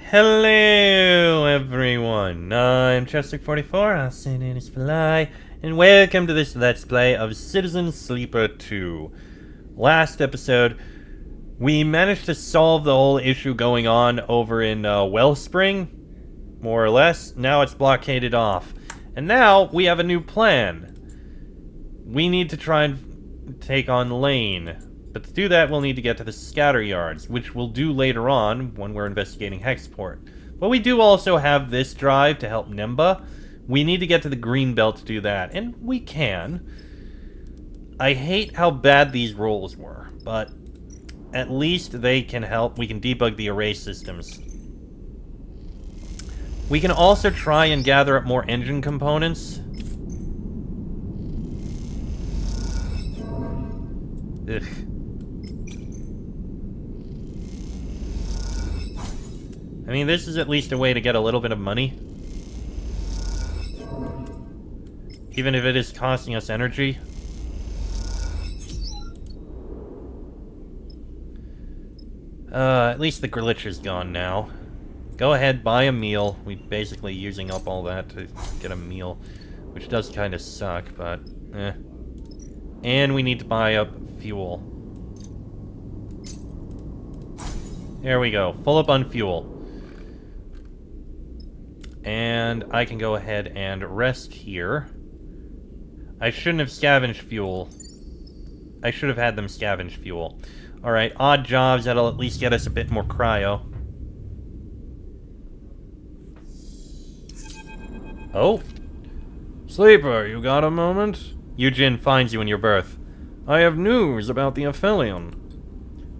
Hello everyone, I'm Chester44, also known as Fly, and welcome to this Let's Play of Citizen Sleeper 2. Last episode, we managed to solve the whole issue going on over in Wellspring, more or less. Now it's blockaded off. And now we have a new plan. We need to try and take on Lane. But to do that, we'll need to get to the scatter yards, which we'll do later on when we're investigating Hexport. But we do also have this drive to help Nimba. We need to get to the green belt to do that, and we can. I hate how bad these rolls were, but at least they can help. We can debug the array systems. We can also try and gather up more engine components. Ugh. I mean, this is at least a way to get a little bit of money. Even if it is costing us energy. At least the glitch is gone now. Go ahead, buy a meal. We're basically using up all that to get a meal, which does kind of suck, but eh. And we need to buy up fuel. There we go, full up on fuel. And I can go ahead and rest here. I shouldn't have scavenged fuel. I should have had them scavenge fuel. Alright, odd jobs, that'll at least get us a bit more cryo. Oh? Sleeper, you got a moment? Eugene finds you in your berth. I have news about the Aphelion.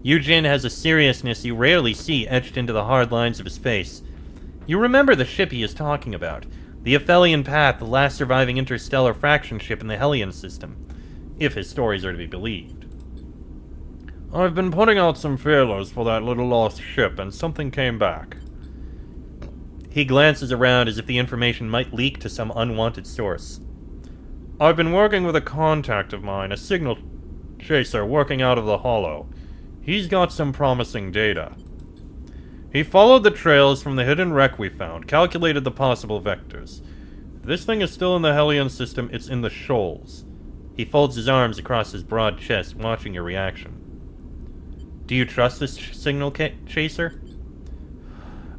Eugene has a seriousness you rarely see etched into the hard lines of his face. You remember the ship he is talking about. The Aphelion Path, the last surviving interstellar fraction ship in the Hellion system. If his stories are to be believed. I've been putting out some feelers for that little lost ship, and something came back. He glances around as if the information might leak to some unwanted source. I've been working with a contact of mine, a signal chaser working out of the Hollow. He's got some promising data. He followed the trails from the hidden wreck we found, calculated the possible vectors. If this thing is still in the Hellion system, it's in the shoals. He folds his arms across his broad chest, watching your reaction. Do you trust this signal chaser?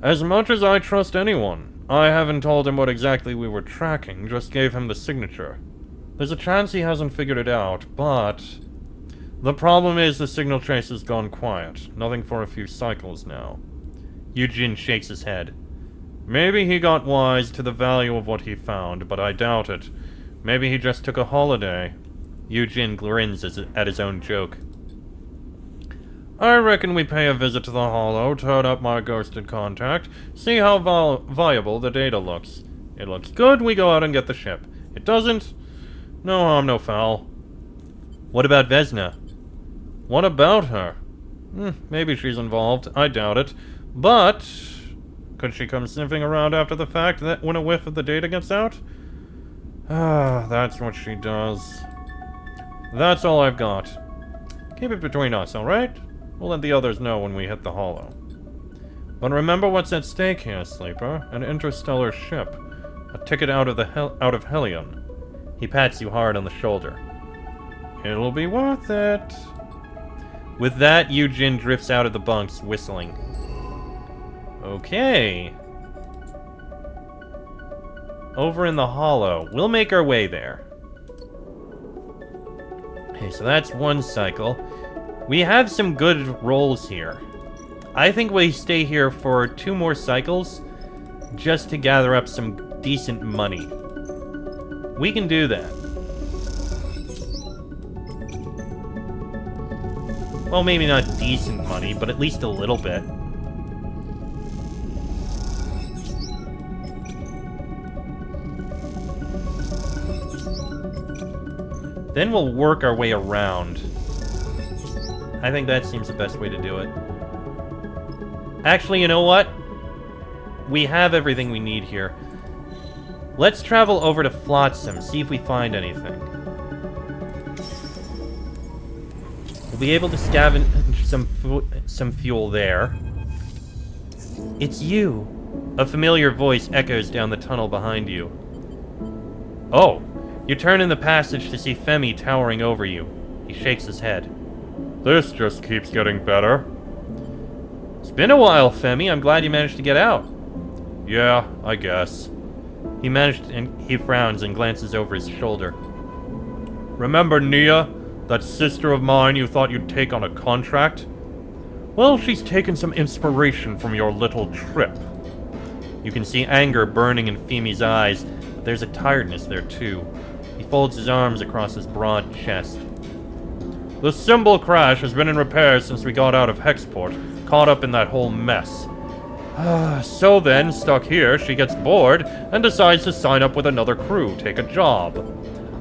As much as I trust anyone. I haven't told him what exactly we were tracking, just gave him the signature. There's a chance he hasn't figured it out, but the problem is the signal chaser's gone quiet. Nothing for a few cycles now. Eugene shakes his head. Maybe he got wise to the value of what he found, but I doubt it. Maybe he just took a holiday. Eugene grins at his own joke. I reckon we pay a visit to the Hollow, turn up my ghosted contact, see how viable the data looks. It looks good, we go out and get the ship. It doesn't, no harm, no foul. What about Vesna? What about her? Maybe she's involved, I doubt it. But could she come sniffing around after the fact that when a whiff of the data gets out? Ah, that's what she does. That's all I've got. Keep it between us, alright? We'll let the others know when we hit the Hollow. But remember what's at stake here, Sleeper. An interstellar ship. A ticket out of Hellion. He pats you hard on the shoulder. It'll be worth it. With that, Eugene drifts out of the bunks, whistling. Okay. Over in the Hollow. We'll make our way there. Okay, so that's one cycle. We have some good rolls here. I think we stay here for 2 more cycles, just to gather up some decent money. We can do that. Well, maybe not decent money, but at least a little bit. Then we'll work our way around. I think that seems the best way to do it. Actually, you know what? We have everything we need here. Let's travel over to Flotsam, see if we find anything. We'll be able to scavenge some fuel there. It's you. A familiar voice echoes down the tunnel behind you. Oh, you turn in the passage to see Femi towering over you. He shakes his head. This just keeps getting better. It's been a while, Femi. I'm glad you managed to get out. Yeah, I guess. He frowns and glances over his shoulder. Remember Nia, that sister of mine you thought you'd take on a contract? Well, she's taken some inspiration from your little trip. You can see anger burning in Femi's eyes, but there's a tiredness there too. He folds his arms across his broad chest. The symbol crash has been in repair since we got out of Hexport, caught up in that whole mess. So then, stuck here, she gets bored and decides to sign up with another crew, take a job.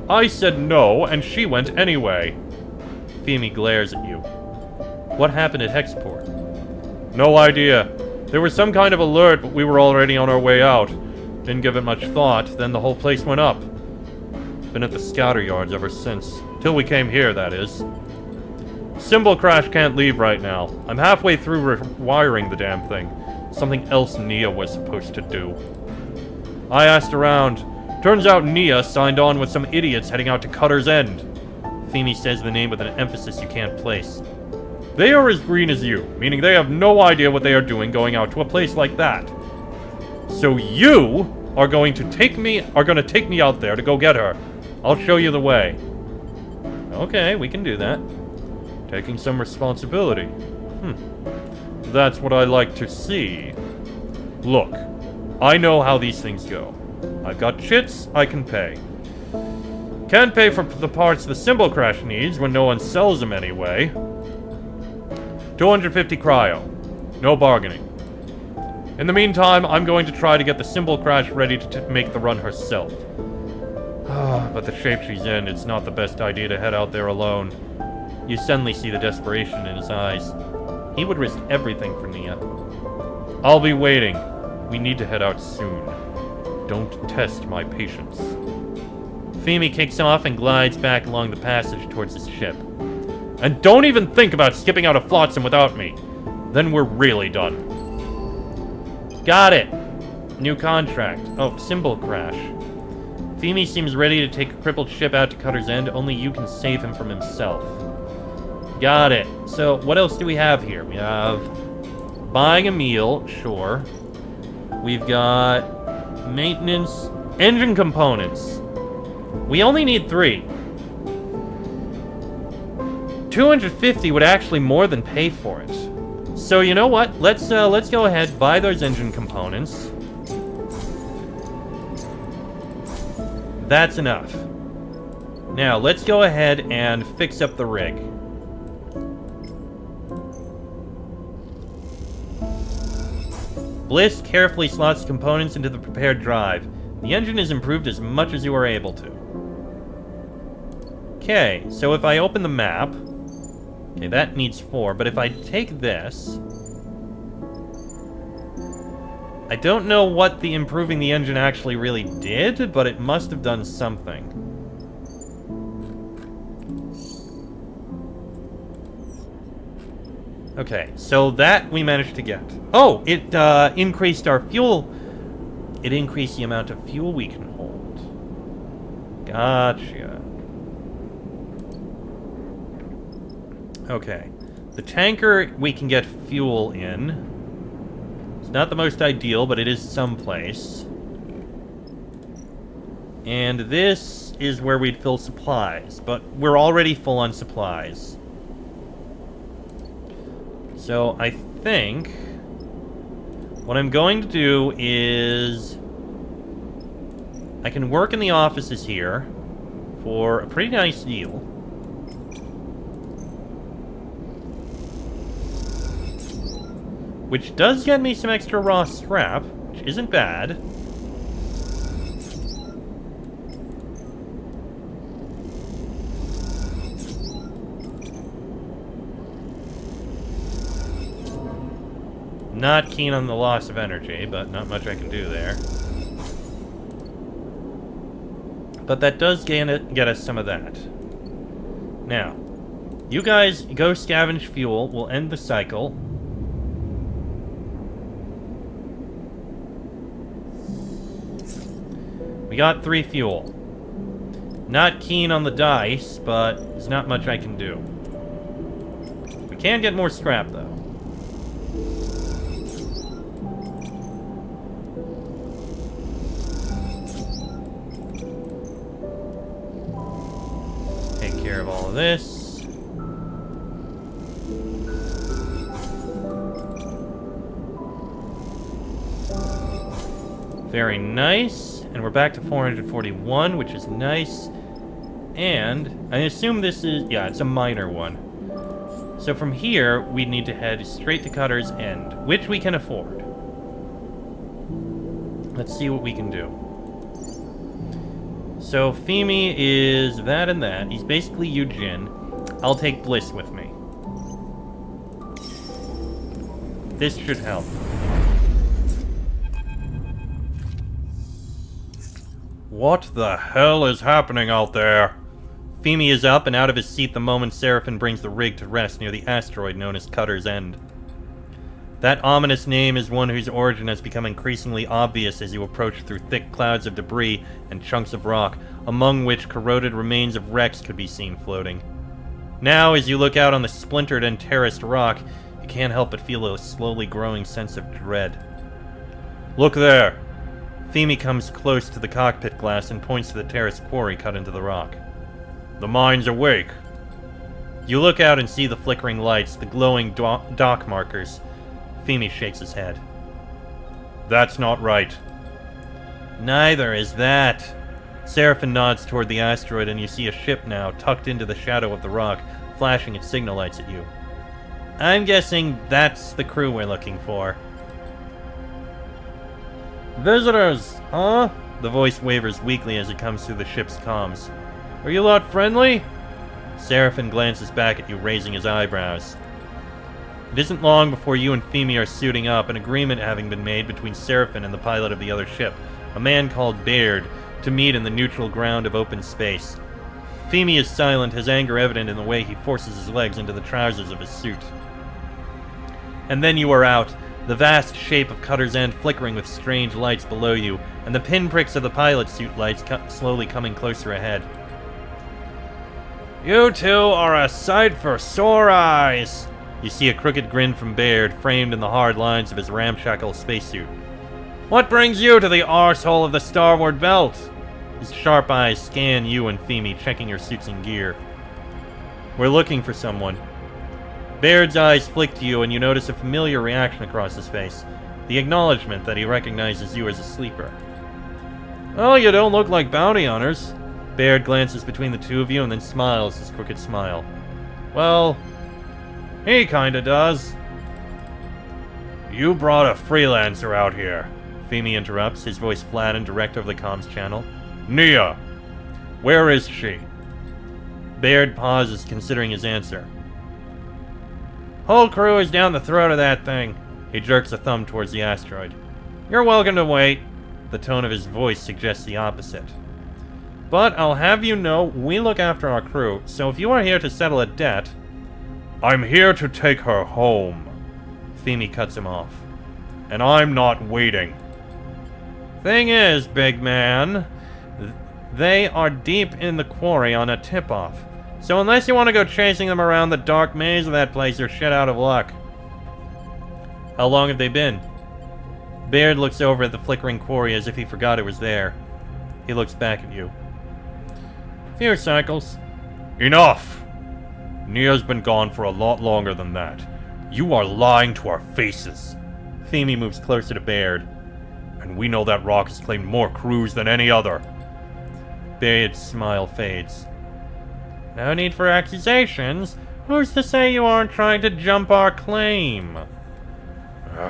I said no, and she went anyway. Femi glares at you. What happened at Hexport? No idea. There was some kind of alert, but we were already on our way out. Didn't give it much thought, then the whole place went up. Been at the scatter yards ever since. Till we came here, that is. Symbol crash can't leave right now. I'm halfway through rewiring the damn thing. Something else Nia was supposed to do. I asked around. Turns out Nia signed on with some idiots heading out to Cutter's End. Femi says the name with an emphasis you can't place. They are as green as you, meaning they have no idea what they are doing going out to a place like that. So you are going to take me out there to go get her. I'll show you the way. Okay, we can do that. Taking some responsibility. That's what I like to see. Look, I know how these things go. I've got chits, I can pay. Can't pay for the parts the symbol crash needs when no one sells them anyway. 250 cryo. No bargaining. In the meantime, I'm going to try to get the symbol crash ready to make the run herself. But the shape she's in, it's not the best idea to head out there alone. You suddenly see the desperation in his eyes. He would risk everything for Nia. I'll be waiting. We need to head out soon. Don't test my patience. Femi kicks off and glides back along the passage towards his ship. And don't even think about skipping out of Flotsam without me. Then we're really done. Got it. New contract. Oh, symbol crash. Femi seems ready to take a crippled ship out to Cutter's End. Only you can save him from himself. Got it. So, what else do we have here? We have buying a meal, sure. We've got maintenance, engine components. We only need 3. 250 would actually more than pay for it. So you know what? Let's go ahead, buy those engine components. That's enough. Now, let's go ahead and fix up the rig. Bliss carefully slots components into the prepared drive. The engine is improved as much as you are able to. Okay, so if I open the map... Okay, that needs 4, but if I take this... I don't know what the improving the engine actually really did, but it must have done something. Okay, so that we managed to get. Oh, it increased our fuel. It increased the amount of fuel we can hold. Gotcha. Okay. The tanker we can get fuel in. It's not the most ideal, but it is someplace. And this is where we'd fill supplies, but we're already full on supplies. So I think what I'm going to do is I can work in the offices here for a pretty nice deal. Which does get me some extra raw scrap, which isn't bad. Not keen on the loss of energy, but not much I can do there. But that does get us some of that. Now, you guys go scavenge fuel. We'll end the cycle. We got 3 fuel. Not keen on the dice, but there's not much I can do. We can get more scrap, though. Take care of all of this. Very nice. And we're back to 441, which is nice. And I assume this is... yeah, it's a minor one. So from here, we need to head straight to Cutter's End, which we can afford. Let's see what we can do. So Femi is that and that. He's basically Yujin. I'll take Bliss with me. This should help. What the hell is happening out there? Femi is up and out of his seat the moment Seraphin brings the rig to rest near the asteroid known as Cutter's End. That ominous name is one whose origin has become increasingly obvious as you approach through thick clouds of debris and chunks of rock, among which corroded remains of wrecks could be seen floating. Now, as you look out on the splintered and terraced rock, you can't help but feel a slowly growing sense of dread. Look there! Femi comes close to the cockpit glass and points to the terraced quarry cut into the rock. The mine's awake. You look out and see the flickering lights, the glowing dock markers. Femi shakes his head. That's not right. Neither is that. Seraphin nods toward the asteroid and you see a ship now, tucked into the shadow of the rock, flashing its signal lights at you. I'm guessing that's the crew we're looking for. Visitors, huh? The voice wavers weakly as it comes through the ship's comms. Are you lot friendly? Seraphin glances back at you, raising his eyebrows. It isn't long before you and Femi are suiting up, an agreement having been made between Seraphin and the pilot of the other ship, a man called Baird, to meet in the neutral ground of open space. Femi is silent, his anger evident in the way he forces his legs into the trousers of his suit. And then you are out, the vast shape of Cutter's End flickering with strange lights below you, and the pinpricks of the pilot suit lights slowly coming closer ahead. You two are a sight for sore eyes! You see a crooked grin from Baird, framed in the hard lines of his ramshackle spacesuit. What brings you to the arsehole of the starboard belt? His sharp eyes scan you and Femi, checking your suits and gear. We're looking for someone. Baird's eyes flick to you and you notice a familiar reaction across his face. The acknowledgement that he recognizes you as a sleeper. Well, you don't look like bounty hunters. Baird glances between the two of you and then smiles his crooked smile. Well, he kinda does. You brought a freelancer out here. Femi interrupts, his voice flat and direct over the comms channel. Nia, where is she? Baird pauses, considering his answer. Whole crew is down the throat of that thing. He jerks a thumb towards the asteroid. You're welcome to wait. The tone of his voice suggests the opposite. But I'll have you know, we look after our crew, so if you are here to settle a debt... I'm here to take her home. Femi cuts him off. And I'm not waiting. Thing is, big man, they are deep in the quarry on a tip-off. So unless you want to go chasing them around the dark maze of that place, you're shit out of luck. How long have they been? Baird looks over at the flickering quarry as if he forgot it was there. He looks back at you. Few cycles. Enough! Nia's been gone for a lot longer than that. You are lying to our faces. Femi moves closer to Baird. And we know that rock has claimed more crews than any other. Baird's smile fades. No need for accusations. Who's to say you aren't trying to jump our claim?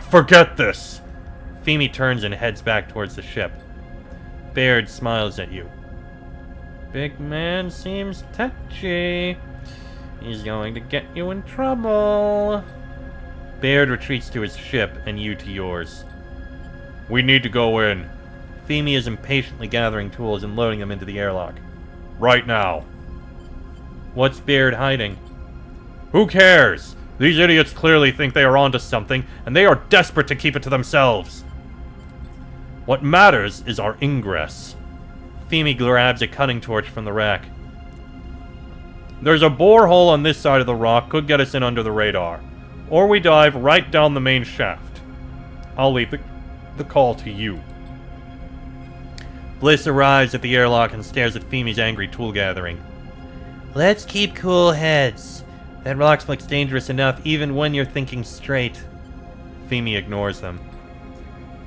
Forget this! Femi turns and heads back towards the ship. Baird smiles at you. Big man seems touchy. He's going to get you in trouble. Baird retreats to his ship and you to yours. We need to go in. Femi is impatiently gathering tools and loading them into the airlock. Right now. What's Baird hiding? Who cares? These idiots clearly think they are onto something, and they are desperate to keep it to themselves. What matters is our ingress. Femi grabs a cutting torch from the rack. There's a borehole on this side of the rock, could get us in under the radar. Or we dive right down the main shaft. I'll leave the call to you. Bliss arrives at the airlock and stares at Femi's angry tool gathering. Let's keep cool heads. That rock looks dangerous enough even when you're thinking straight. Femi ignores them.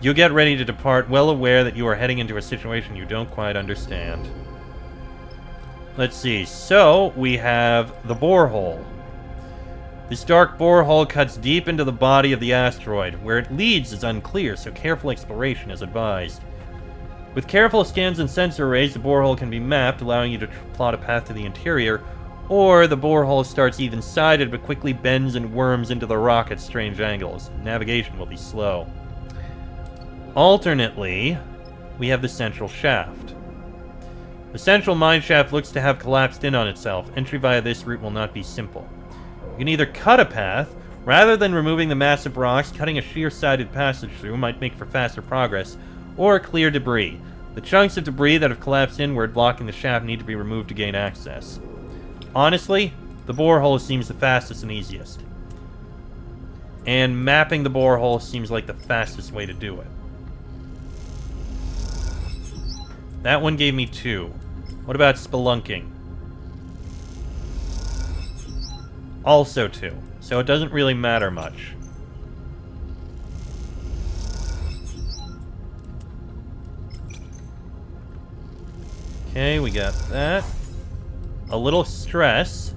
You get ready to depart, well aware that you are heading into a situation you don't quite understand. Let's see. So, we have the borehole. This dark borehole cuts deep into the body of the asteroid. Where it leads is unclear, so careful exploration is advised. With careful scans and sensor arrays, the borehole can be mapped, allowing you to plot a path to the interior, or the borehole starts even-sided but quickly bends and worms into the rock at strange angles. Navigation will be slow. Alternately, we have the central shaft. The central mine shaft looks to have collapsed in on itself. Entry via this route will not be simple. You can either cut a path, rather than removing the massive rocks, cutting a sheer-sided passage through might make for faster progress, or clear debris. The chunks of debris that have collapsed inward blocking the shaft need to be removed to gain access. Honestly, the borehole seems the fastest and easiest. And mapping the borehole seems like the fastest way to do it. That one gave me 2. What about spelunking? Also 2. So it doesn't really matter much. Okay, we got that. A little stress.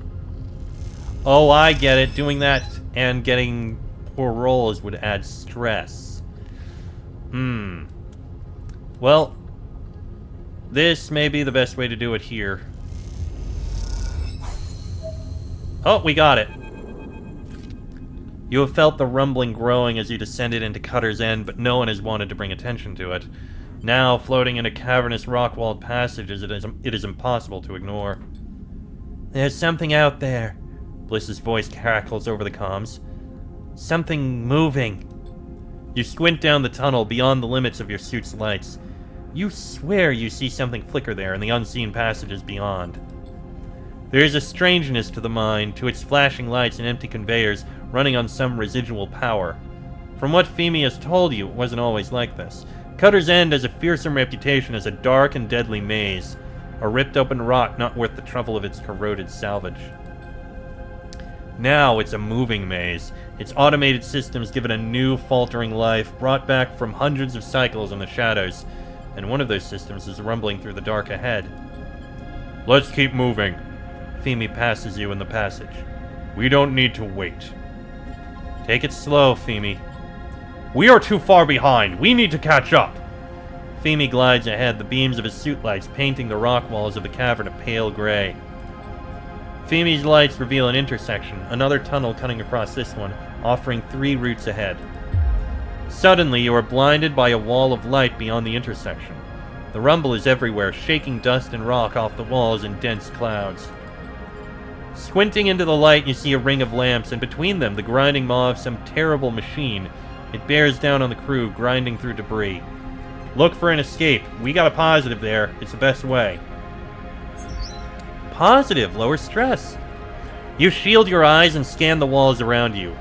Oh, I get it. Doing that and getting poor rolls would add stress. Well, this may be the best way to do it here. Oh, we got it. You have felt the rumbling growing as you descended into Cutter's End, but no one has wanted to bring attention to it. Now, floating in a cavernous rock-walled passage, it is impossible to ignore. There's something out there. Bliss's voice crackles over the comms. Something moving. You squint down the tunnel beyond the limits of your suit's lights. You swear you see something flicker there in the unseen passages beyond. There is a strangeness to the mine, to its flashing lights and empty conveyors running on some residual power. From what Femi has told you, it wasn't always like this. Cutter's End has a fearsome reputation as a dark and deadly maze, a ripped-open rock not worth the trouble of its corroded salvage. Now it's a moving maze. Its automated systems give it a new, faltering life, brought back from hundreds of cycles in the shadows, and one of those systems is rumbling through the dark ahead. Let's keep moving. Femi passes you in the passage. We don't need to wait. Take it slow, Femi. We are too far behind. We need to catch up. Femi glides ahead, the beams of his suit lights painting the rock walls of the cavern a pale gray. Femi's lights reveal an intersection, another tunnel cutting across this one, offering 3 routes ahead. Suddenly, you are blinded by a wall of light beyond the intersection. The rumble is everywhere, shaking dust and rock off the walls in dense clouds. Squinting into the light, you see a ring of lamps, and between them, the grinding maw of some terrible machine. It bears down on the crew, grinding through debris. Look for an escape. We got a positive there. It's the best way. Positive, lower stress. You shield your eyes and scan the walls around you.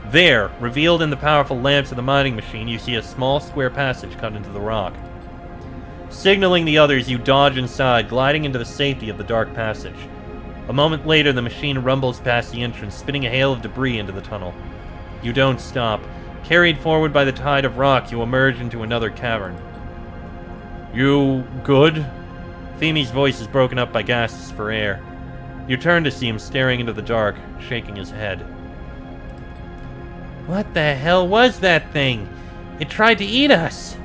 There, revealed in the powerful lamps of the mining machine, you see a small square passage cut into the rock. Signaling the others, you dodge inside, gliding into the safety of the dark passage. A moment later, the machine rumbles past the entrance, spitting a hail of debris into the tunnel. You don't stop. Carried forward by the tide of rock, you emerge into another cavern. You good? Femi's voice is broken up by gasps for air. You turn to see him staring into the dark, shaking his head. What the hell was that thing? It tried to eat us!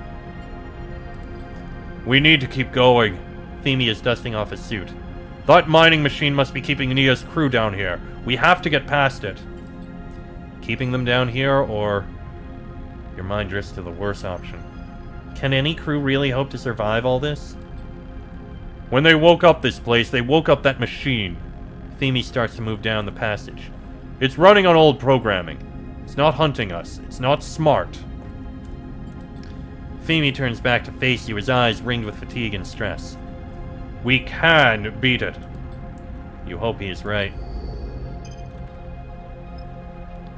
We need to keep going. Femi is dusting off his suit. That mining machine must be keeping Nia's crew down here. We have to get past it. Keeping them down here, or... Your mind drifts to the worst option. Can any crew really hope to survive all this? When they woke up this place, they woke up that machine. Femi starts to move down the passage. It's running on old programming. It's not hunting us. It's not smart. Femi turns back to face you, his eyes ringed with fatigue and stress. We can beat it. You hope he is right.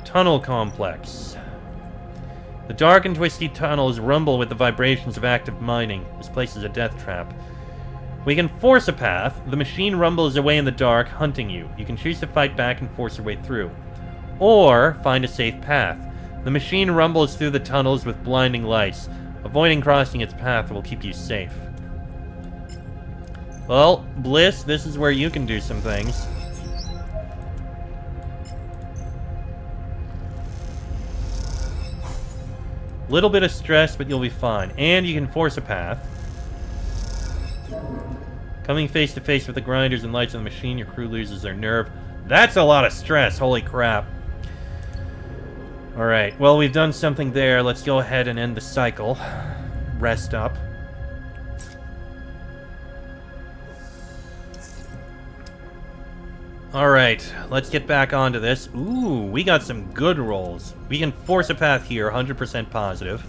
Tunnel complex. The dark and twisty tunnels rumble with the vibrations of active mining. This place is a death trap. We can force a path. The machine rumbles away in the dark, hunting you. You can choose to fight back and force your way through. Or find a safe path. The machine rumbles through the tunnels with blinding lights. Avoiding crossing its path will keep you safe. Well, Bliss, this is where you can do some things. Little bit of stress, but you'll be fine. And you can force a path. Coming face to face with the grinders and lights of the machine, your crew loses their nerve. That's a lot of stress, holy crap. Alright, well, we've done something there. Let's go ahead and end the cycle. Rest up. Alright, let's get back onto this. Ooh, we got some good rolls. We can force a path here, 100% positive.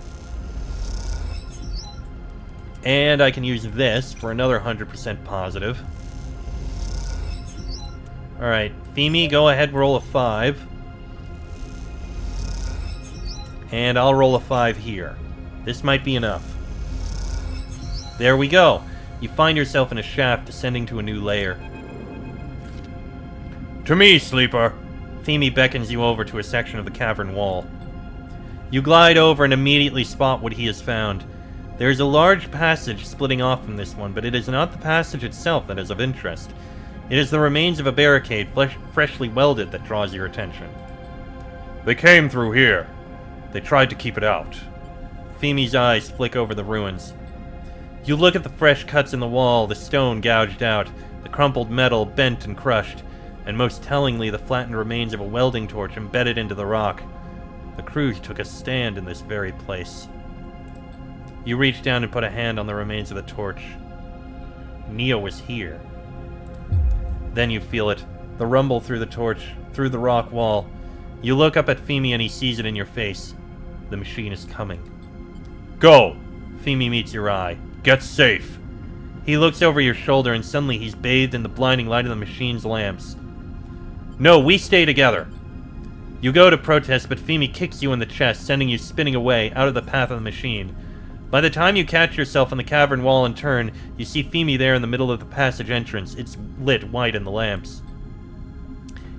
And I can use this for another 100% positive. Alright, Femi, go ahead, roll a 5. And I'll roll a 5 here. This might be enough. There we go. You find yourself in a shaft descending to a new layer. To me, Sleeper. Femi beckons you over to a section of the cavern wall. You glide over and immediately spot what he has found. There is a large passage splitting off from this one, but it is not the passage itself that is of interest. It is the remains of a barricade freshly welded that draws your attention. They came through here. They tried to keep it out. Femi's eyes flick over the ruins. You look at the fresh cuts in the wall, the stone gouged out, the crumpled metal bent and crushed, and most tellingly the flattened remains of a welding torch embedded into the rock. The crew took a stand in this very place. You reach down and put a hand on the remains of the torch. Neo was here. Then you feel it, the rumble through the torch, through the rock wall. You look up at Femi and he sees it in your face. The machine is coming. Go! Femi meets your eye. Get safe! He looks over your shoulder and suddenly he's bathed in the blinding light of the machine's lamps. No, we stay together. You go to protest, but Femi kicks you in the chest, sending you spinning away, out of the path of the machine. By the time you catch yourself on the cavern wall and turn, you see Femi there in the middle of the passage entrance. It's lit white in the lamps.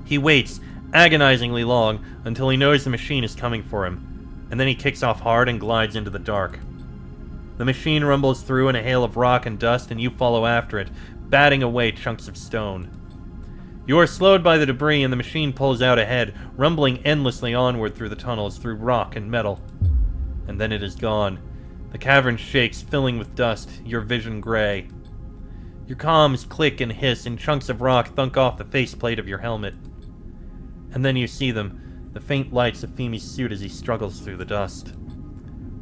He waits, agonizingly long, until he knows the machine is coming for him, and then he kicks off hard and glides into the dark. The machine rumbles through in a hail of rock and dust, and you follow after it, batting away chunks of stone. You are slowed by the debris, and the machine pulls out ahead, rumbling endlessly onward through the tunnels, through rock and metal. And then it is gone. The cavern shakes, filling with dust, your vision gray. Your comms click and hiss, and chunks of rock thunk off the faceplate of your helmet. And then you see them, the faint lights of Femi's suit as he struggles through the dust.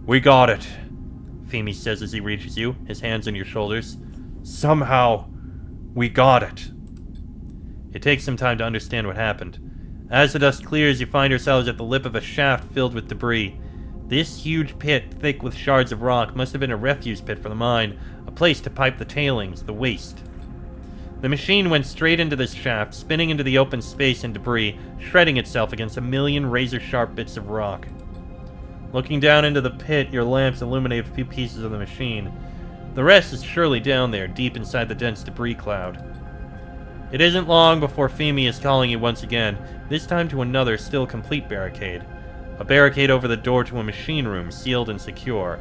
We got it, Femi says as he reaches you, his hands on your shoulders. Somehow, we got it. It takes some time to understand what happened. As the dust clears, you find yourselves at the lip of a shaft filled with debris. This huge pit, thick with shards of rock, must have been a refuse pit for the mine, a place to pipe the tailings, the waste. The machine went straight into this shaft, spinning into the open space and debris, shredding itself against a million razor-sharp bits of rock. Looking down into the pit, your lamps illuminate a few pieces of the machine. The rest is surely down there, deep inside the dense debris cloud. It isn't long before Femi is calling you once again, this time to another, still complete barricade. A barricade over the door to a machine room, sealed and secure.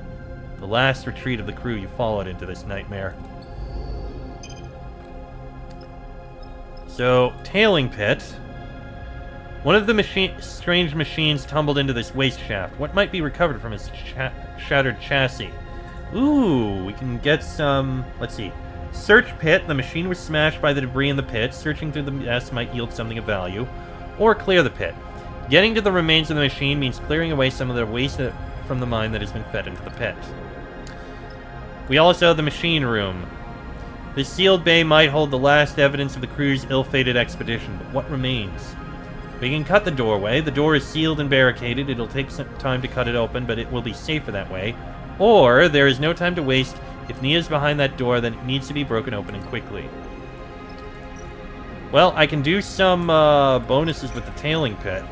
The last retreat of the crew you followed into this nightmare. So, tailing pit. One of the strange machines tumbled into this waste shaft. What might be recovered from its shattered chassis? Ooh, we can get some... Let's see. Search pit. The machine was smashed by the debris in the pit. Searching through the mess might yield something of value. Or clear the pit. Getting to the remains of the machine means clearing away some of the waste from the mine that has been fed into the pit. We also have the machine room. This sealed bay might hold the last evidence of the crew's ill-fated expedition, but what remains? We can cut the doorway. The door is sealed and barricaded. It'll take some time to cut it open, but it will be safer that way. Or, there is no time to waste. If Nia's behind that door, then it needs to be broken open and quickly. Well, I can do some bonuses with the tailing pit.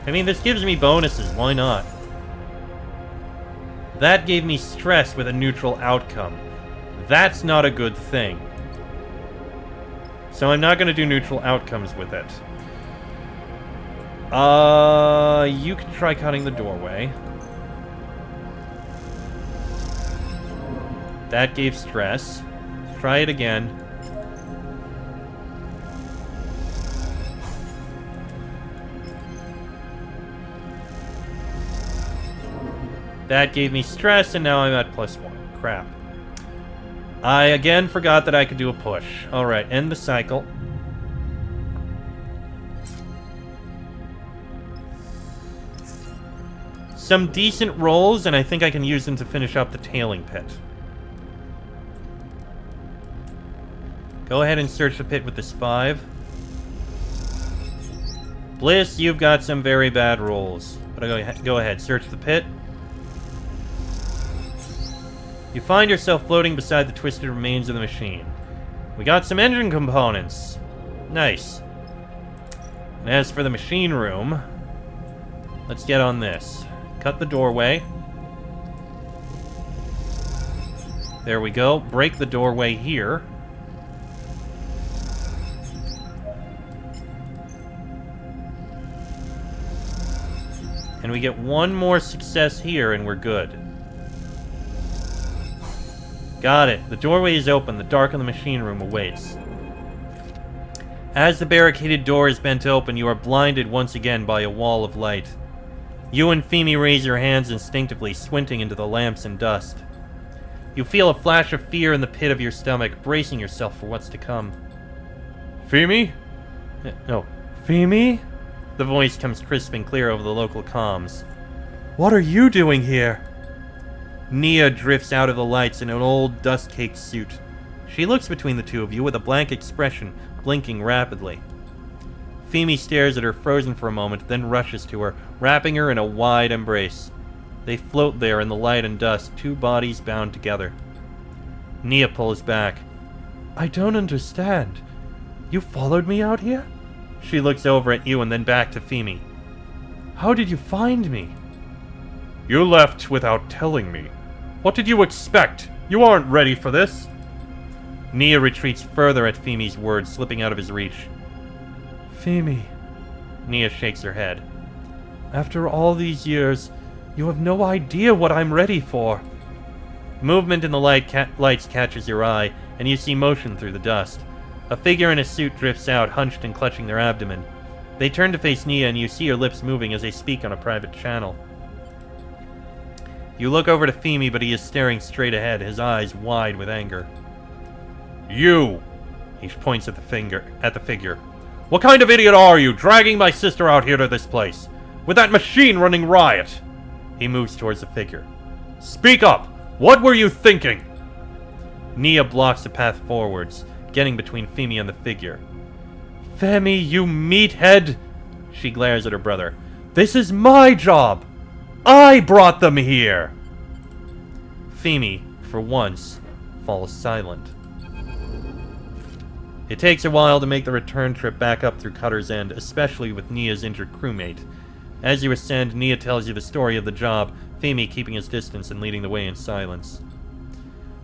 I mean, this gives me bonuses. Why not? That gave me stress with a neutral outcome. That's not a good thing. So I'm not going to do neutral outcomes with it. You can try cutting the doorway. That gave stress. Try it again. That gave me stress, and now I'm at +1. Crap. I again forgot that I could do a push. Alright, end the cycle. Some decent rolls, and I think I can use them to finish up the tailing pit. Go ahead and search the pit with this 5. Bliss, you've got some very bad rolls. But go ahead, search the pit. You find yourself floating beside the twisted remains of the machine. We got some engine components. Nice. And as for the machine room, let's get on this. Cut the doorway. There we go. Break the doorway here. And we get one more success here and we're good. Got it. The doorway is open. The dark in the machine room awaits. As the barricaded door is bent open, you are blinded once again by a wall of light. You and Femi raise your hands instinctively, squinting into the lamps and dust. You feel a flash of fear in the pit of your stomach, bracing yourself for what's to come. Femi? No. Femi? The voice comes crisp and clear over the local comms. What are you doing here? Nia drifts out of the lights in an old, dust-caked suit. She looks between the two of you with a blank expression, blinking rapidly. Femi stares at her, frozen for a moment, then rushes to her, wrapping her in a wide embrace. They float there in the light and dust, two bodies bound together. Nia pulls back. I don't understand. You followed me out here? She looks over at you and then back to Femi. How did you find me? You left without telling me. What did you expect? You aren't ready for this. Nia retreats further at Femi's words, slipping out of his reach. Femi. Nia shakes her head. After all these years, you have no idea what I'm ready for. Movement in the lights catches your eye, and you see motion through the dust. A figure in a suit drifts out, hunched and clutching their abdomen. They turn to face Nia, and you see her lips moving as they speak on a private channel. You look over to Femi, but he is staring straight ahead, his eyes wide with anger. You! He points at the figure. What kind of idiot are you, dragging my sister out here to this place? With that machine running riot? He moves towards the figure. Speak up! What were you thinking? Nia blocks the path forwards, getting between Femi and the figure. Femi, you meathead! She glares at her brother. This is my job! I brought them here! Femi, for once, falls silent. It takes a while to make the return trip back up through Cutter's End, especially with Nia's injured crewmate. As you ascend, Nia tells you the story of the job, Femi keeping his distance and leading the way in silence.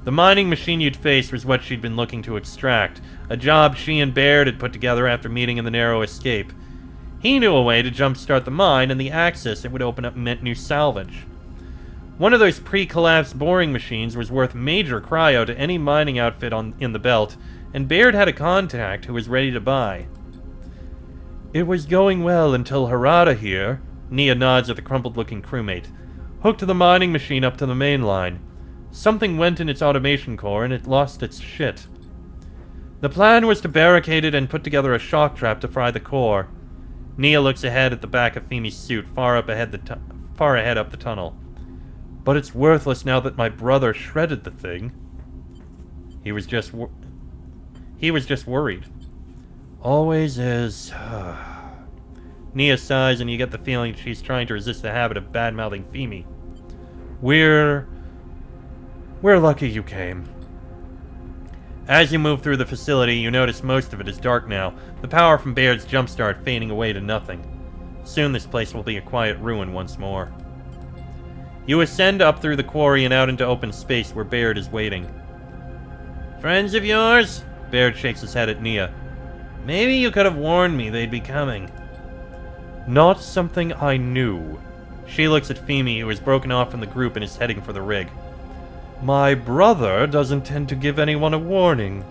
The mining machine you'd faced was what she'd been looking to extract, a job she and Baird had put together after meeting in the narrow escape. He knew a way to jumpstart the mine, and the access it would open up meant new salvage. One of those pre-collapse boring machines was worth major cryo to any mining outfit in the belt, and Baird had a contact who was ready to buy. It was going well until Harada here, Nia nods at the crumpled-looking crewmate, hooked the mining machine up to the main line. Something went in its automation core, and it lost its shit. The plan was to barricade it and put together a shock trap to fry the core. Nia looks ahead at the back of Femi's suit, far ahead up the tunnel. But it's worthless now that my brother shredded the thing. He was just worried. Always is. Nia sighs, and you get the feeling she's trying to resist the habit of bad-mouthing Femi. We're lucky you came. As you move through the facility, you notice most of it is dark now, the power from Baird's jumpstart fading away to nothing. Soon this place will be a quiet ruin once more. You ascend up through the quarry and out into open space where Baird is waiting. Friends of yours? Baird shakes his head at Nia. Maybe you could have warned me they'd be coming. Not something I knew. She looks at Femi, who has broken off from the group and is heading for the rig. My brother doesn't tend to give anyone a warning.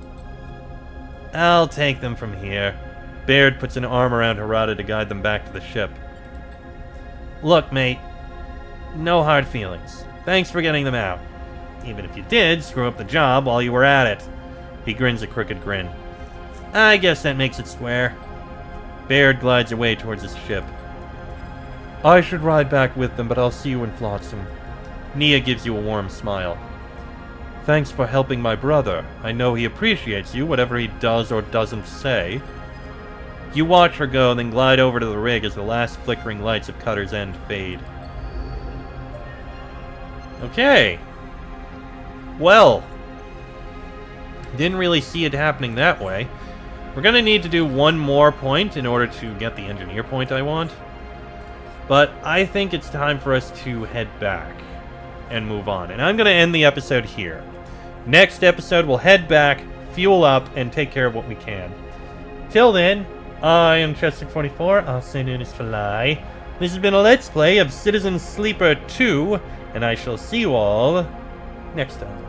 I'll take them from here. Baird puts an arm around Harada to guide them back to the ship. Look, mate. No hard feelings. Thanks for getting them out. Even if you did screw up the job while you were at it. He grins a crooked grin. I guess that makes it square. Baird glides away towards his ship. I should ride back with them, but I'll see you in Flotsam. Nia gives you a warm smile. Thanks for helping my brother. I know he appreciates you, whatever he does or doesn't say. You watch her go, then glide over to the rig as the last flickering lights of Cutter's End fade. Okay. Well. Didn't really see it happening that way. We're gonna need to do one more point in order to get the engineer point I want. But I think it's time for us to head back and move on. And I'm gonna end the episode here. Next episode, we'll head back, fuel up, and take care of what we can. Till then, I am Chester44, also known as Fly. This has been a Let's Play of Citizen Sleeper 2, and I shall see you all next time.